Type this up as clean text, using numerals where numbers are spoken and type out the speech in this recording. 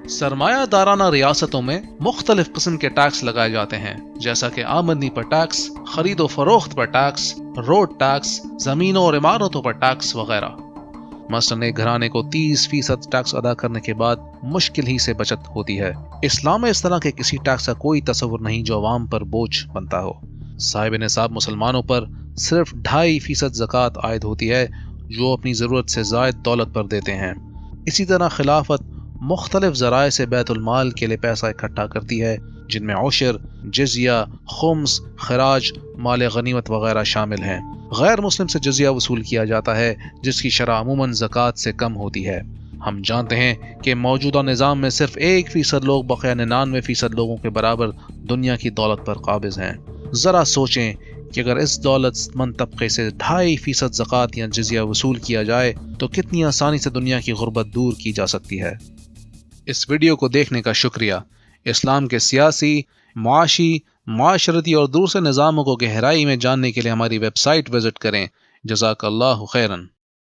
سرمایہ دارانہ ریاستوں میں مختلف قسم کے ٹیکس لگائے جاتے ہیں، جیسا کہ آمدنی پر ٹیکس، خرید و فروخت پر ٹیکس، روڈ ٹیکس، زمینوں اور عمارتوں پر ٹیکس وغیرہ۔ مثلاً ایک گھرانے کو 30% ٹیکس ادا کرنے کے بعد مشکل ہی سے بچت ہوتی ہے۔ اسلام میں اس طرح کے کسی ٹیکس کا کوئی تصور نہیں جو عوام پر بوجھ بنتا ہو۔ صاحب نصاب مسلمانوں پر صرف 2.5% زکوٰۃ عائد ہوتی ہے، جو اپنی ضرورت سے زائد دولت پر دیتے ہیں۔ اسی طرح خلافت مختلف ذرائع سے بیت المال کے لیے پیسہ اکٹھا کرتی ہے، جن میں عشر، جزیہ، خمس، خراج، مال غنیمت وغیرہ شامل ہیں۔ غیر مسلم سے جزیہ وصول کیا جاتا ہے، جس کی شرح عموماً زکوٰۃ سے کم ہوتی ہے۔ ہم جانتے ہیں کہ موجودہ نظام میں صرف 1% لوگ بقیہ 99% لوگوں کے برابر دنیا کی دولت پر قابض ہیں۔ ذرا سوچیں کہ اگر اس دولت مند طبقے سے 2.5% زکوٰۃ یا جزیہ وصول کیا جائے تو کتنی آسانی سے دنیا کی غربت دور کی جا سکتی ہے۔ اس ویڈیو کو دیکھنے کا شکریہ۔ اسلام کے سیاسی، معاشی، معاشرتی اور دوسرے نظاموں کو گہرائی میں جاننے کے لیے ہماری ویب سائٹ وزٹ کریں۔ جزاک اللہ خیراً۔